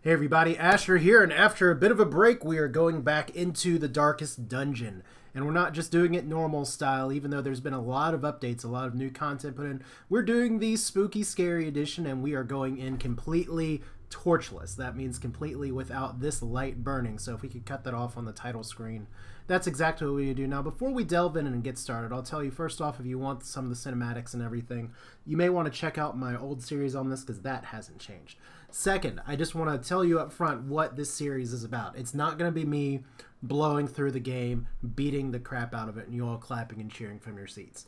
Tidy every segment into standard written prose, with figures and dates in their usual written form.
Hey everybody, Asher here, and after a bit of a break, we are going back into the Darkest Dungeon. And we're not just doing it normal style, even though there's been a lot of updates, a lot of new content put in. We're doing the Spooky Scary Edition, and we are going in completely torchless. That means completely without this light burning, so if we could cut that off on the title screen, that's exactly what we do. Now, before we delve in and get started, I'll tell you first off, if you want some of the cinematics and everything, you may want to check out my old series on this, because that hasn't changed. Second, I just want to tell you up front what this series is about. It's not going to be me blowing through the game, beating the crap out of it, and you all clapping and cheering from your seats.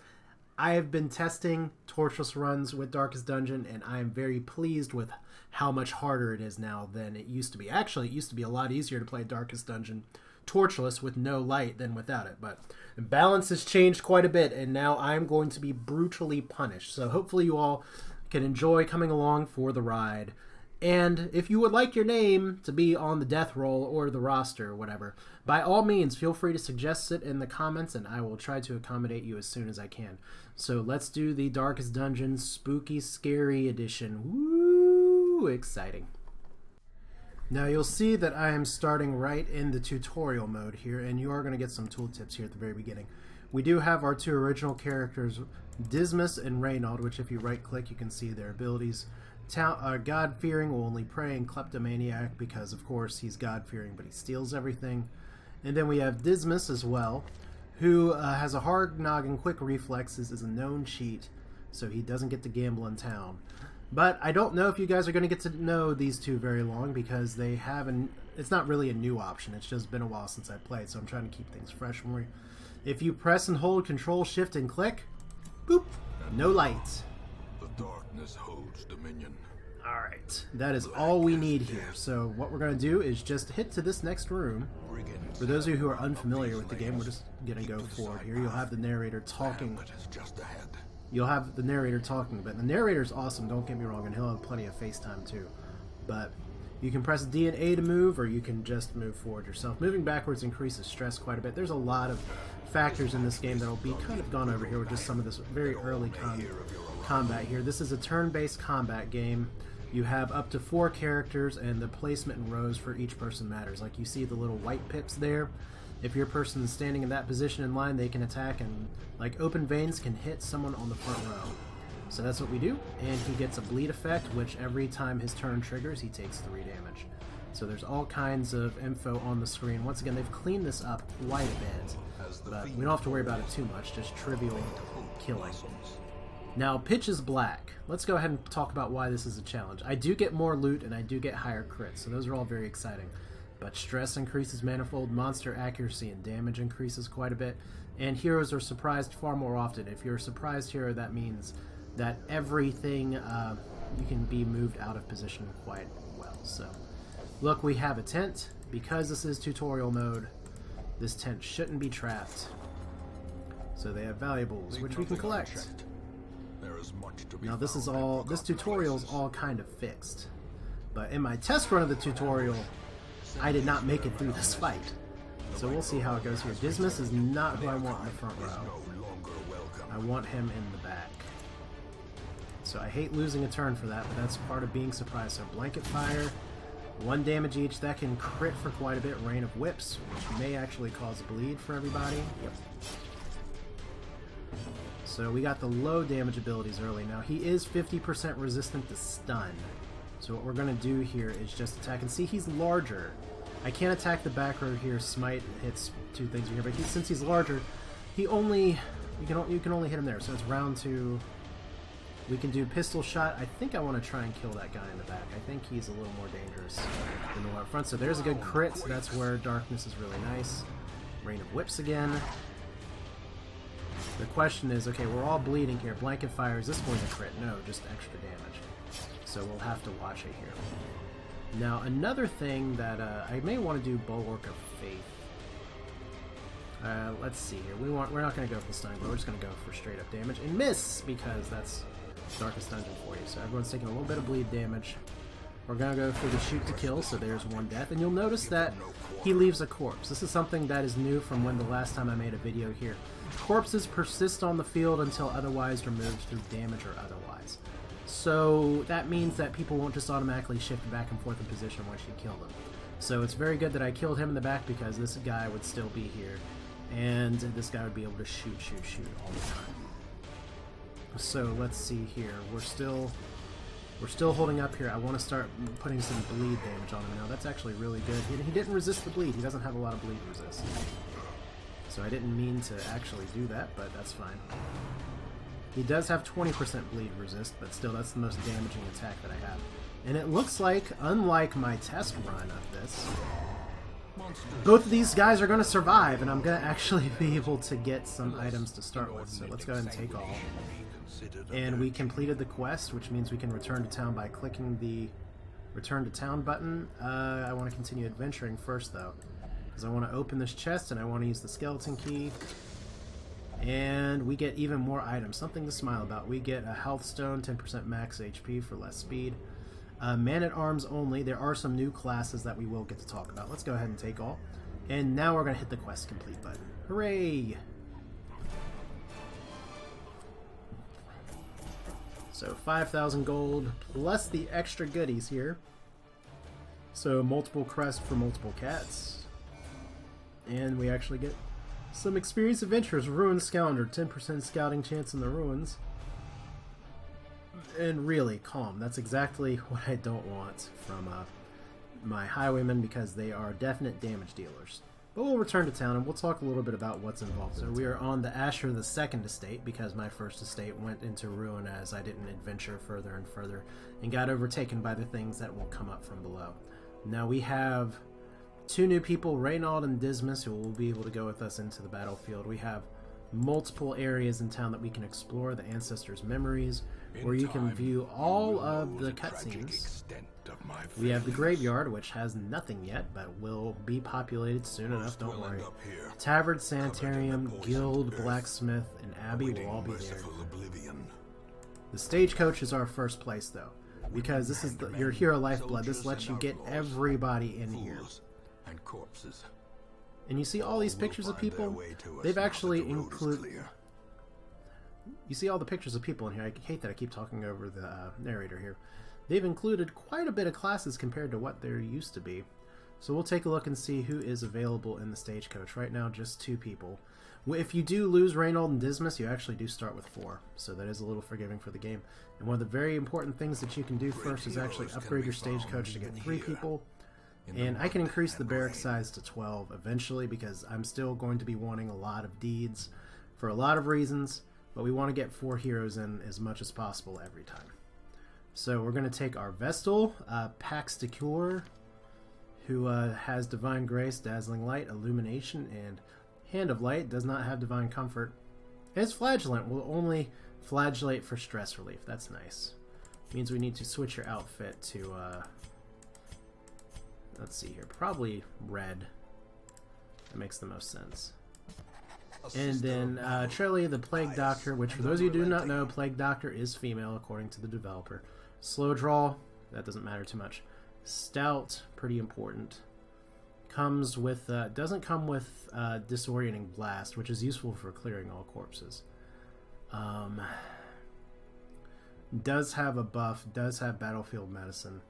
I have been testing torchless runs with Darkest Dungeon, and I am very pleased with how much harder it is now than it used to be. Actually, it used to be a lot easier to play Darkest Dungeon torchless with no light than without it, but the balance has changed quite a bit, and now I'm going to be brutally punished. So hopefully you all can enjoy coming along for the ride. And if you would like your name to be on the death roll or the roster or whatever, by all means, feel free to suggest it in the comments, and I will try to accommodate you as soon as I can. So let's do the Darkest Dungeon Spooky Scary Edition. Woo! Exciting. Now you'll see that I am starting right in the tutorial mode here, and you are going to get some tooltips here at the very beginning. We do have our two original characters, Dismas and Reynald, which if you right-click you can see their abilities. God-fearing will only pray, and kleptomaniac because of course he's God-fearing but he steals everything. And then we have Dismas as well, who has a hard noggin, quick reflexes, is a known cheat, so he doesn't get to gamble in town. But I don't know if you guys are going to get to know these two very long, because they have it's not really a new option, it's just been a while since I played, so I'm trying to keep things fresh for you. If you press and hold Control, Shift, and click, boop, no lights. The darkness holds dominion. Alright, that is all we need here. So what we're going to do is just hit to this next room. For those of you who are unfamiliar with the game, we're just going to go forward here. You'll have the narrator talking. You'll have the narrator talking a bit. The narrator's awesome, don't get me wrong, and he'll have plenty of FaceTime too. But you can press D and A to move, or you can just move forward yourself. Moving backwards increases stress quite a bit. There's a lot of factors in this game that will be kind of gone over here with just some of this very early combat here. This is a turn-based combat game. You have up to 4 characters, and the placement in rows for each person matters. Like you see the little white pips there. If your person is standing in that position in line, they can attack, and like open veins can hit someone on the front row. So that's what we do, and he gets a bleed effect, which every time his turn triggers, he takes 3 damage. So there's all kinds of info on the screen. Once again, they've cleaned this up quite a bit, but we don't have to worry about it too much, just trivial killing. Now, pitch is black. Let's go ahead and talk about why this is a challenge. I do get more loot, and I do get higher crits, so those are all very exciting. But stress increases manifold, monster accuracy and damage increases quite a bit, and heroes are surprised far more often. If you're a surprised hero, that means that everything, you can be moved out of position quite well. So, look, we have a tent. Because this is tutorial mode, this tent shouldn't be trapped. So they have valuables, which we can collect. Now this tutorial's all kind of fixed. But in my test run of the tutorial, I did not make it through this fight. So we'll see how it goes here. Dismas is not who I want in the front row. I want him in the back. So I hate losing a turn for that, but that's part of being surprised. So blanket fire, 1 damage each. That can crit for quite a bit. Rain of whips, which may actually cause bleed for everybody. Yep. So we got the low damage abilities early. Now he is 50% resistant to stun. So what we're going to do here is just attack. And see, he's larger. I can't attack the back row here. Smite hits 2 things here, but since he's larger, you can only hit him there. So it's round 2. We can do pistol shot. I think I want to try and kill that guy in the back. I think he's a little more dangerous than the one up front. So there's a good crit. So that's where darkness is really nice. Rain of whips again. The question is, okay, we're all bleeding here. Blanket fire, is this going to crit? No, just extra damage. So we'll have to watch it here. Now, another thing that I may want to do Bulwark of Faith. Let's see here. We're not going to go for the stun, but we're just going to go for straight up damage and miss, because that's Darkest Dungeon for you. So everyone's taking a little bit of bleed damage. We're going to go for the shoot to kill, so there's 1 death. And you'll notice that he leaves a corpse. This is something that is new from when the last time I made a video here. Corpses persist on the field until otherwise removed through damage or otherwise. So that means that people won't just automatically shift back and forth in position once you kill them. So it's very good that I killed him in the back because this guy would still be here. And this guy would be able to shoot all the time. So let's see here. We're still holding up here. I want to start putting some bleed damage on him now. That's actually really good. He didn't resist the bleed. He doesn't have a lot of bleed resist. So I didn't mean to actually do that, but that's fine. He does have 20% bleed resist, but still that's the most damaging attack that I have. And it looks like, unlike my test run of this, both of these guys are going to survive, and I'm going to actually be able to get some items to start with. So let's go ahead and take all. And we completed the quest, which means we can return to town by clicking the Return to Town button. I want to continue adventuring first, though, because I want to open this chest, and I want to use the skeleton key. And we get even more items, something to smile about. We get a health stone, 10% max HP for less speed. Man-at-arms only. There are some new classes that we will get to talk about. Let's go ahead and take all. And now we're going to hit the quest complete button. Hooray! So 5,000 gold plus the extra goodies here. So multiple crests for multiple cats. And we actually get some experienced adventurers. Ruin Scoundrel, 10% scouting chance in the ruins. And really, calm. That's exactly what I don't want from my highwaymen, because they are definite damage dealers. But we'll return to town and we'll talk a little bit about what's involved. So we are on the Asher the Second estate, because my first estate went into ruin as I didn't adventure further and further and got overtaken by the things that will come up from below. Now we have two new people, Reynald and Dismas, who will be able to go with us into the battlefield. We have multiple areas in town that we can explore, the Ancestors' Memories, where you can view all of the cutscenes. We have the Graveyard, which has nothing yet, but will be populated soon enough, don't worry. Tavern, Sanitarium, Guild, Blacksmith, and Abbey will all be there. The Stagecoach is our first place, though, because this is your hero lifeblood. This lets you get everybody in here. And you see all these pictures of people? They've actually included... You see all the pictures of people in here. I hate that I keep talking over the narrator here. They've included quite a bit of classes compared to what there used to be. So we'll take a look and see who is available in the Stagecoach. Right now, just 2 people. If you do lose Reynald and Dismas, you actually do start with 4. So that is a little forgiving for the game. And one of the very important things that you can do first is actually upgrade your Stagecoach to get 3 people. And I can increase the barrack size to 12 eventually, because I'm still going to be wanting a lot of deeds for a lot of reasons, but we want to get 4 heroes in as much as possible every time. So we're going to take our Vestal, Pax de Cure, who has Divine Grace, Dazzling Light, Illumination, and Hand of Light. Does not have Divine Comfort. And his Flagellant will only flagellate for stress relief. That's nice. Means we need to switch your outfit to... let's see here. Probably red. That makes the most sense. And then Trelly, the Plague Doctor, which for those of you who do not know, Plague Doctor is female according to the developer. Slow Draw, that doesn't matter too much. Stout, pretty important. Comes with, doesn't come with Disorienting Blast, which is useful for clearing all corpses. Does have a buff, does have Battlefield Medicine,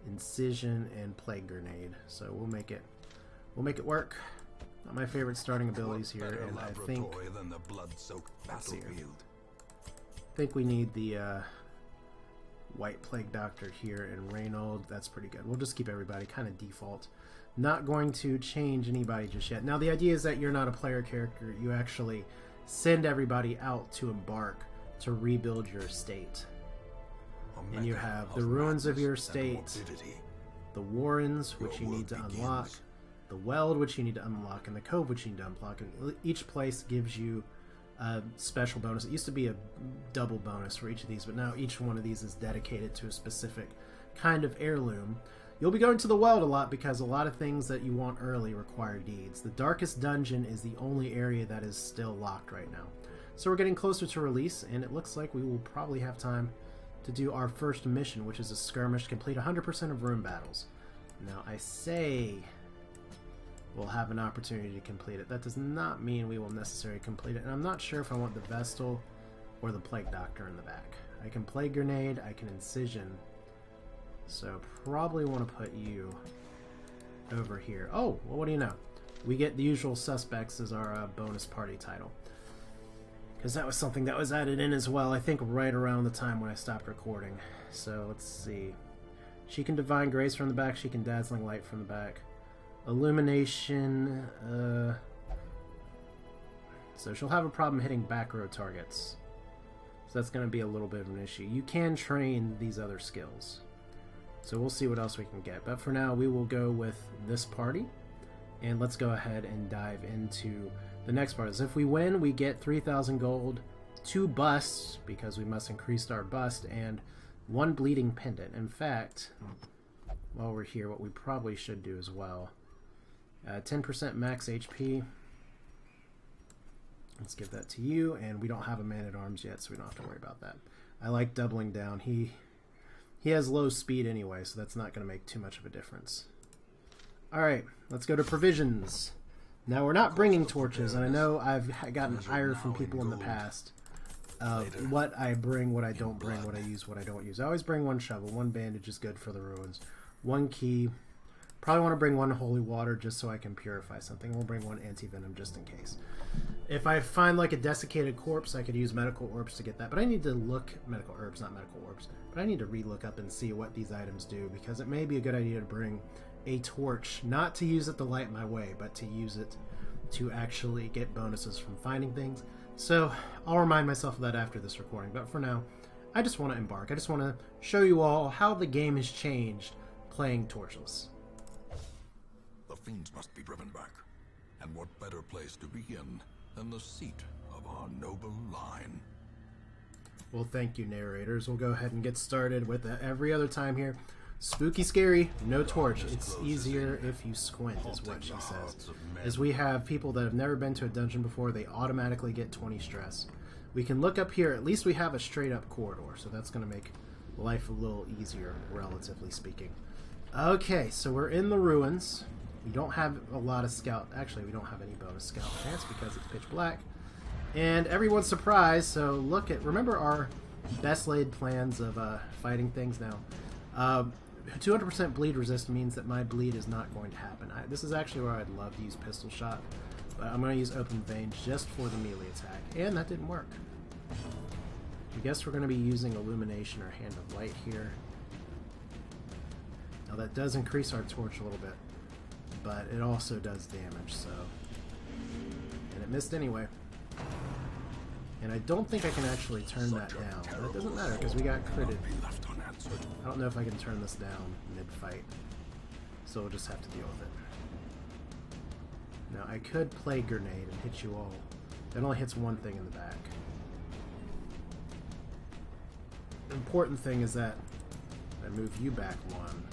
Incision, and Plague Grenade. So we'll make it work. Not my favorite starting abilities here, and I think let's see here. I think we need the White Plague Doctor here and Reynald. That's pretty good. We'll just keep everybody kind of default. Not going to change anybody just yet. Now the idea is that you're not a player character. You actually send everybody out to embark to rebuild your estate. And you have the ruins of your estate, the Warrens, which you need to unlock, the Weld, which you need to unlock, and the Cove, which you need to unlock. And each place gives you a special bonus. It used to be a double bonus for each of these, but now each one of these is dedicated to a specific kind of heirloom. You'll be going to the Weld a lot because a lot of things that you want early require deeds. The Darkest Dungeon is the only area that is still locked right now. So we're getting closer to release, and it looks like we will probably have time to do our first mission, which is a skirmish to complete 100% of room battles. Now, I say we'll have an opportunity to complete it. That does not mean we will necessarily complete it, and I'm not sure if I want the Vestal or the Plague Doctor in the back. I can play grenade, I can incision. So probably want to put you over here. Oh, well, what do you know? We get the usual suspects as our bonus party title. Because that was something that was added in as well, I think right around the time when I stopped recording. So let's see. She can Divine Grace from the back, she can Dazzling Light from the back. Illumination, so she'll have a problem hitting back row targets. So that's going to be a little bit of an issue. You can train these other skills. So we'll see what else we can get. But for now, we will go with this party. And let's go ahead and dive into the next part. So if we win, we get 3,000 gold, 2 busts, because we must increase our bust, and 1 bleeding pendant. In fact, while we're here, what we probably should do as well, 10% max HP. Let's give that to you, and we don't have a man-at-arms yet, so we don't have to worry about that. I like doubling down. He has low speed anyway, so that's not going to make too much of a difference. Alright, let's go to provisions. Now, we're not bringing torches, and I know I've gotten ire from people in the past of what I bring, what I don't bring, what I use, what I don't use. I always bring 1 shovel, 1 bandage is good for the ruins, 1 key. Probably want to bring 1 holy water just so I can purify something. We'll bring 1 anti-venom just in case. If I find like a desiccated corpse, I could use medical orbs to get that. But I need to look, medical herbs, not medical orbs. But I need to re-look up and see what these items do, because it may be a good idea to bring a torch, not to use it to light my way, but to use it to actually get bonuses from finding things. So I'll remind myself of that after this recording. But for now, I just want to embark. I just want to show you all how the game has changed playing torchless. The fiends must be driven back. And what better place to begin than the seat of our noble line? Well, thank you, narrators. We'll go ahead and get started with every other time here. Spooky, scary, no torch. It's easier if you squint, is what she says. As we have people that have never been to a dungeon before, they automatically get 20 stress. We can look up here. At least we have a straight-up corridor, so that's going to make life a little easier, relatively speaking. Okay, so we're in the ruins. We don't have a lot of scout. Actually, we don't have any bonus scout chance because it's pitch black. And everyone's surprised, so look at... Remember our best laid plans of fighting things now. 200% bleed resist means that my bleed is not going to happen. This is actually where I'd love to use pistol shot, but I'm going to use open vein just for the melee attack. And that didn't work. I guess we're going to be using illumination or hand of light here. Now that does increase our torch a little bit, but it also does damage, so... And it missed anyway. And I don't think I can actually turn that down, but it doesn't matter because we got critted. I don't know if I can turn this down mid-fight, so we'll just have to deal with it. Now I could play grenade and hit you all. That only hits 1 thing in the back. The important thing is that I move you back 1.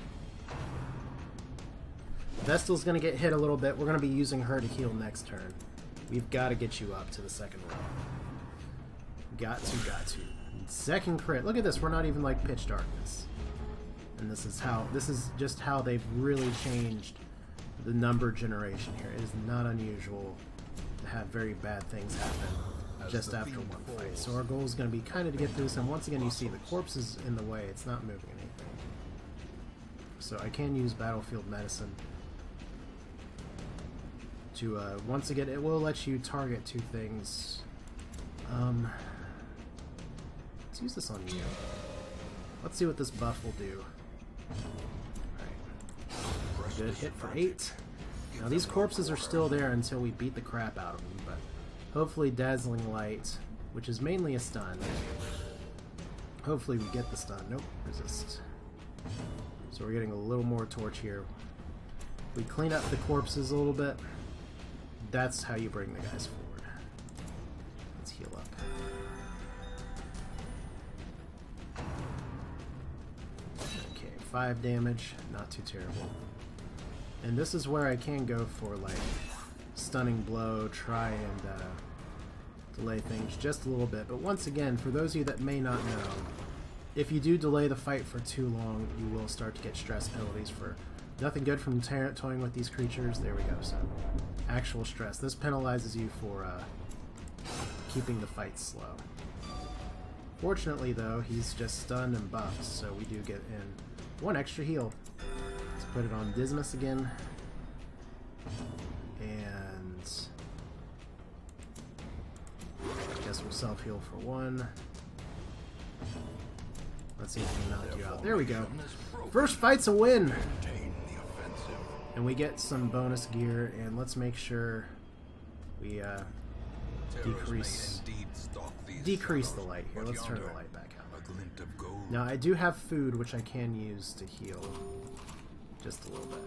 Vestal's going to get hit a little bit. We're going to be using her to heal next turn. We've got to get you up to the 2nd row. Got to. Second crit. Look at this. We're not even like pitch darkness. And this is just how they've really changed the number generation here. It is not unusual to have very bad things happen just after 1 fight. So our goal is going to be kind of to get through this. And once again, you see the corpse is in the way. It's not moving anything. So I can use battlefield medicine to once again, it will let you target 2 things. Let's use this on you. Let's see what this buff will do. Alright. Good hit for 8. Now these corpses are still there until we beat the crap out of them, but hopefully Dazzling Light, which is mainly a stun. Hopefully we get the stun. Nope, resist. So we're getting a little more torch here. We clean up the corpses a little bit. That's how you bring the guys forward. Let's heal up. Okay, 5 damage. Not too terrible. And this is where I can go for, like, stunning blow, try and delay things just a little bit. But once again, for those of you that may not know, if you do delay the fight for too long, you will start to get stress penalties for nothing good from toying with these creatures. There we go. So, actual stress. This penalizes you for keeping the fight slow. Fortunately, though, he's just stunned and buffed, so we do get in 1 extra heal. Let's put it on Dismas again. And I guess we'll self-heal for 1. Let's see if we can knock you out. There we go. First fight's a win! And we get some bonus gear, and let's make sure we decrease the light here. Let's turn the light back on. Now I do have food which I can use to heal just a little bit.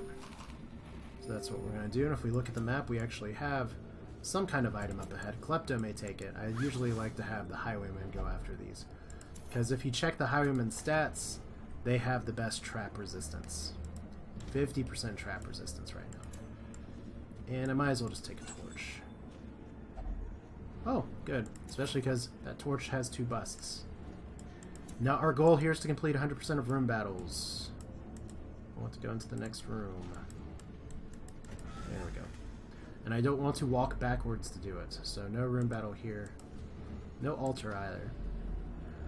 So that's what we're going to do, and if we look at the map we actually have some kind of item up ahead. Klepto may take it. I usually like to have the Highwaymen go after these, because if you check the Highwaymen stats, they have the best trap resistance. 50% trap resistance right now. And I might as well just take a torch. Oh, good. Especially because that torch has 2 busts. Now our goal here is to complete 100% of room battles. I want to go into the next room. There we go. And I don't want to walk backwards to do it. So no room battle here. No altar either.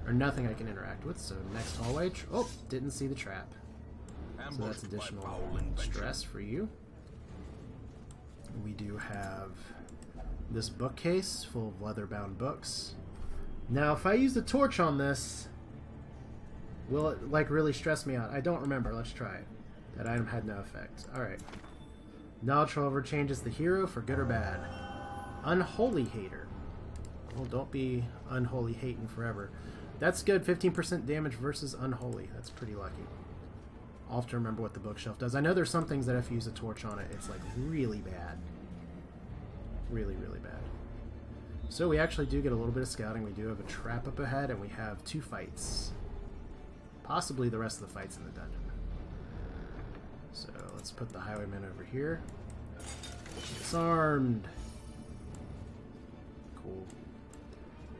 Or nothing I can interact with. So next hallway. Oh, didn't see the trap. So that's additional stress for you. We do have this bookcase full of leather-bound books. Now, if I use the torch on this, will it, like, really stress me out? I don't remember. Let's try it. That item had no effect. Alright. Knowledge, however, changes the hero for good or bad. Unholy Hater. Well, don't be unholy hating forever. That's good. 15% damage versus unholy. That's pretty lucky. I'll have to remember what the bookshelf does. I know there's some things that if you use a torch on it, it's like really bad. Really, really bad. So we actually do get a little bit of scouting. We do have a trap up ahead, and we have 2 fights. Possibly the rest of the fights in the dungeon. So let's put the Highwayman over here. Disarmed. Cool.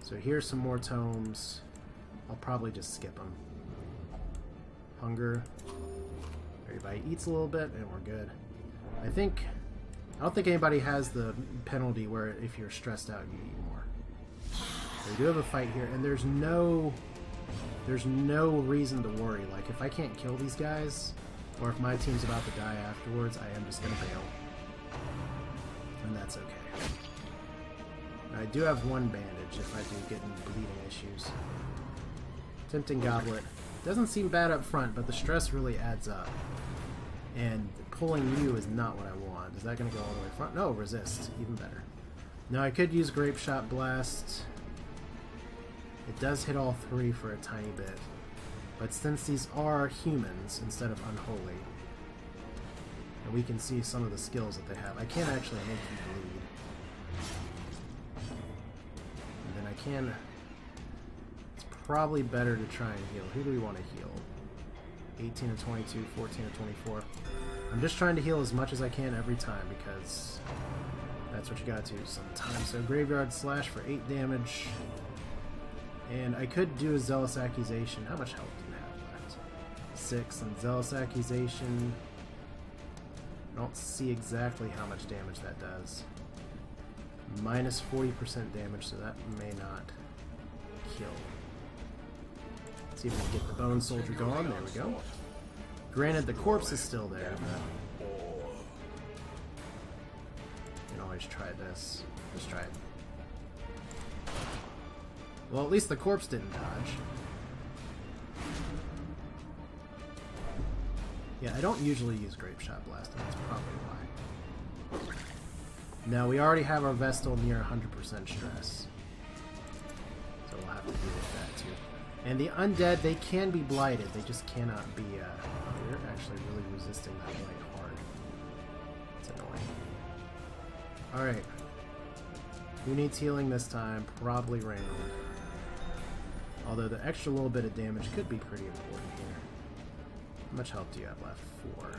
So here's some more tomes. I'll probably just skip them. Hunger. Everybody eats a little bit, and we're good. I don't think anybody has the penalty where if you're stressed out, you eat more. So we do have a fight here, and there's no reason to worry. Like, if I can't kill these guys, or if my team's about to die afterwards, I am just going to bail. And that's okay. I do have 1 bandage if I do get any bleeding issues. Tempting Goblet. Doesn't seem bad up front, but the stress really adds up. And pulling you is not what I want. Is that going to go all the way front? No, resist. Even better. Now I could use Grape Shot Blast. It does hit all 3 for a tiny bit. But since these are humans instead of unholy, and we can see some of the skills that they have, I can't actually make you bleed. And then I can... It's probably better to try and heal. Who do we want to heal? 18 and 22, 14 and 24. I'm just trying to heal as much as I can every time because that's what you gotta do sometimes. So Graveyard Slash for 8 damage. And I could do a Zealous Accusation. How much health do you have left? 6. And Zealous Accusation... I don't see exactly how much damage that does. Minus 40% damage, so that may not kill. Let's see if we can get the Bone Soldier going. There we go. Granted, the corpse is still there, but... You can always try this. Just try it. Well, at least the corpse didn't dodge. Yeah, I don't usually use Grape Shot Blast, and that's probably why. Now, we already have our Vestal near 100% stress. So we'll have to deal with that, too. And the undead, they can be blighted. They just cannot be, they're actually really resisting that blight hard. It's annoying. Alright. Who needs healing this time? Probably Raymond. Although the extra little bit of damage could be pretty important here. How much health do you have left? 4.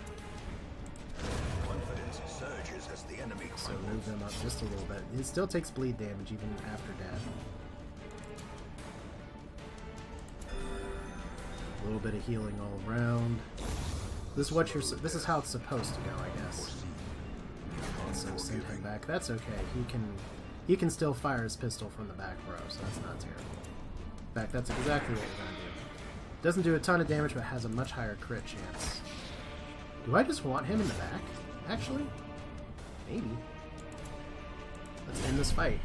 Confidence surges as the enemy So move them up just a little bit. It still takes bleed damage even after death. A little bit of healing all around. This is how it's supposed to go, I guess. Also send him back. That's okay. He can still fire his pistol from the back row, so that's not terrible. knockback. That's exactly what we're going to do. Doesn't do a ton of damage, but has a much higher crit chance. Do I just want him in the back? Actually? Maybe. Let's end this fight.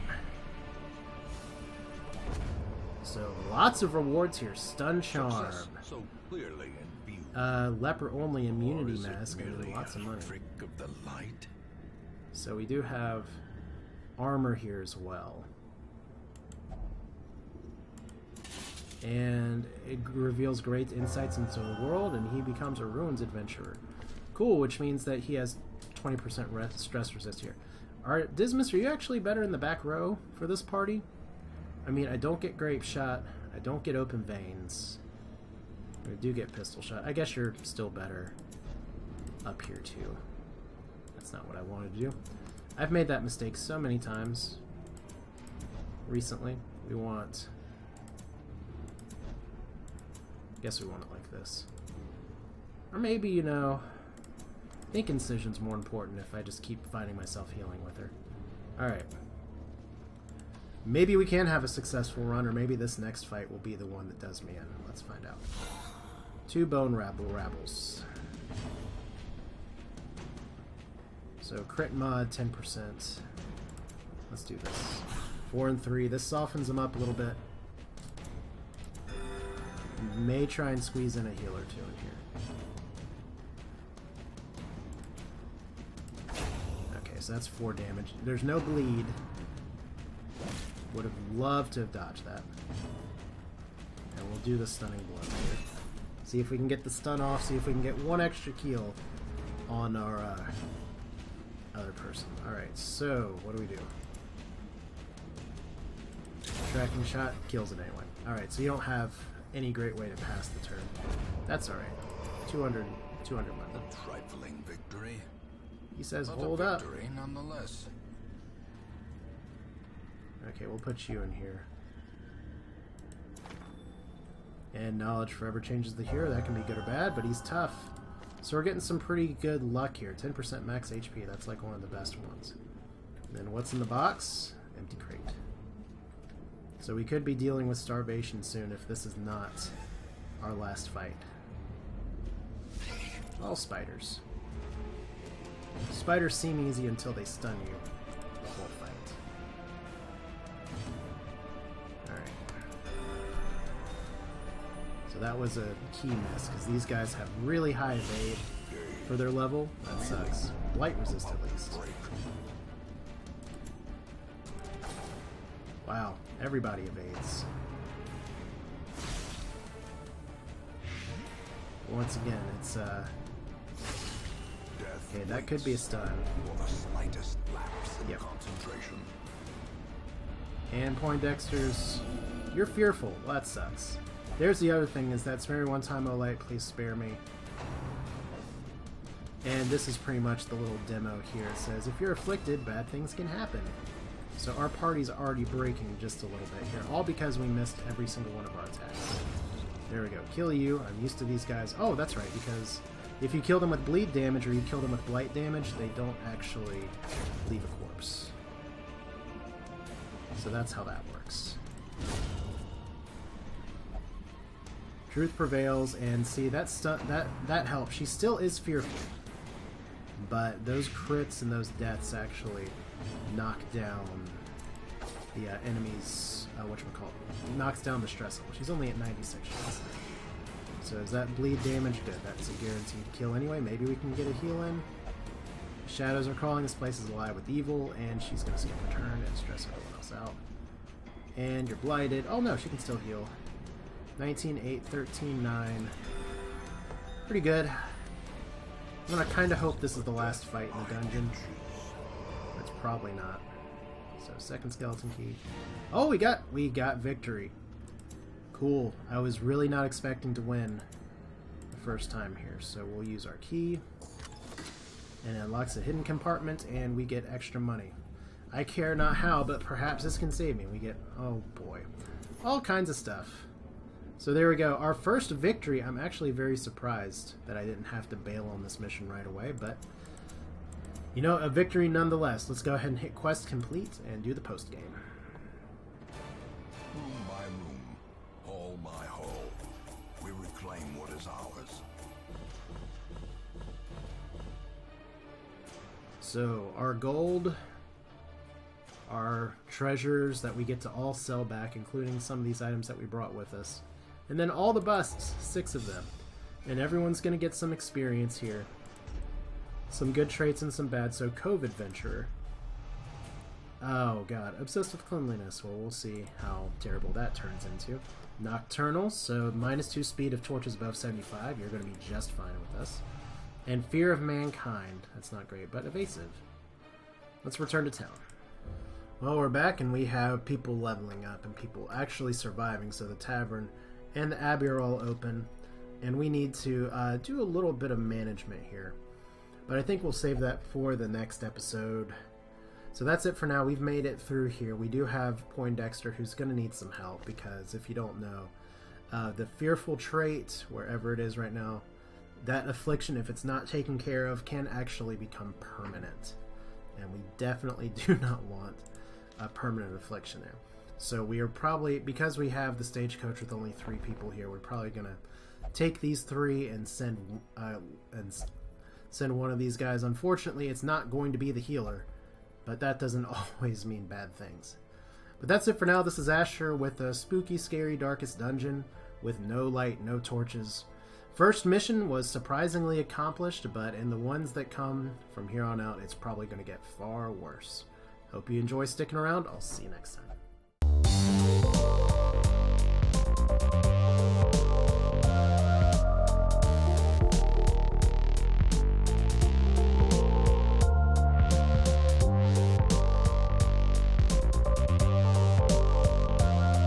So, lots of rewards here. Stun Charm. So clearly in view. Leper only immunity mask. And lots of money. Trick of the light. So we do have armor here as well. And it reveals great insights into the world, and he becomes a ruins adventurer. Cool, which means that he has 20% stress resist here. Dismas, are you actually better in the back row for this party? I mean, I don't get grape shot. I don't get open veins. I do get pistol shot. I guess you're still better up here too. That's not what I wanted to do. I've made that mistake so many times recently. We want... I guess we want it like this. Or maybe, you know, I think Incision's more important if I just keep finding myself healing with her. Alright. Maybe we can have a successful run, or maybe this next fight will be the one that does me in. Let's find out. 2 bone rabbles. So crit mod 10%. Let's do this. 4 and 3. This softens them up a little bit. May try and squeeze in a heal or 2 in here. Okay, so that's 4 damage. There's no bleed. Would have loved to have dodged that. And we'll do the stunning blow here. See if we can get the stun off, see if we can get 1 extra kill on our other person. Alright, so what do we do? Tracking shot kills it anyway. Alright, so you don't have any great way to pass the turn. That's alright. 200 money. A trifling victory. He says, But hold a up. victory nonetheless. Okay, we'll put you in here. And knowledge forever changes the hero. That can be good or bad, but he's tough. So we're getting some pretty good luck here. 10% max HP. That's like one of the best ones. And then what's in the box? Empty crate. So we could be dealing with starvation soon if this is not our last fight. All spiders. Spiders seem easy until they stun you the whole fight. Alright. So that was a key miss, because these guys have really high evade for their level. That sucks. Light resist at least. Wow, everybody evades. Once again, it's okay, that could be a stun. For the slightest lapse in Yep. concentration. And Poindexter's, you're fearful. Well, that sucks. There's the other thing, is that spare me one time, oh light, please spare me. And this is pretty much the little demo here. It says, if you're afflicted, bad things can happen. So our party's already breaking just a little bit here, all because we missed every single one of our attacks. There we go. Kill you. I'm used to these guys. Oh, that's right, because if you kill them with bleed damage or you kill them with blight damage, they don't actually leave a corpse. So that's how that works. Truth prevails, and see, that helps. She still is fearful, but those crits and those deaths actually knock down the enemy's whatchamacallit, knocks down the stress level. She's only at 96 shots. So is that bleed damage? Good. That's a guaranteed kill anyway. Maybe we can get a heal in. Shadows are crawling. This place is alive with evil, and she's going to skip her turn and stress everyone else out. And you're blighted. Oh no, she can still heal. 19, 8, 13, 9. Pretty good. I'm going to kind of hope this is the last fight in the dungeon. It's probably not. So second skeleton key. Oh, we got victory. Cool. I was really not expecting to win the first time here. So we'll use our key. And it unlocks a hidden compartment, and we get extra money. I care not how, but perhaps this can save me. We get, oh boy, all kinds of stuff. So there we go. Our first victory. I'm actually very surprised that I didn't have to bail on this mission right away, but you know, a victory nonetheless. Let's go ahead and hit quest complete and do the post game. Room by room, So our gold, our treasures that we get to all sell back, including some of these items that we brought with us. And then all the busts, 6 of them. And everyone's going to get some experience here. Some good traits and some bad. So Cove Adventurer. Oh god, obsessed with cleanliness. Well, we'll see how terrible that turns into. Nocturnal, so -2 speed if torches above 75. You're going to be just fine with us. And Fear of Mankind. That's not great, but evasive. Let's return to town. Well, we're back and we have people leveling up and people actually surviving. So the tavern and the abbey are all open. And we need to do a little bit of management here. But I think we'll save that for the next episode. So that's it for now. We've made it through here. We do have Poindexter who's going to need some help because if you don't know, the fearful trait, wherever it is right now, that affliction, if it's not taken care of, can actually become permanent. And we definitely do not want a permanent affliction there. So we are probably, because we have the stagecoach with only 3 people here, we're probably going to take these 3 and send one of these guys. Unfortunately, it's not going to be the healer. But that doesn't always mean bad things. But that's it for now. This is Asher with a spooky, scary, darkest dungeon with no light, no torches. First mission was surprisingly accomplished, but in the ones that come from here on out, it's probably going to get far worse. Hope you enjoy sticking around. I'll see you next time.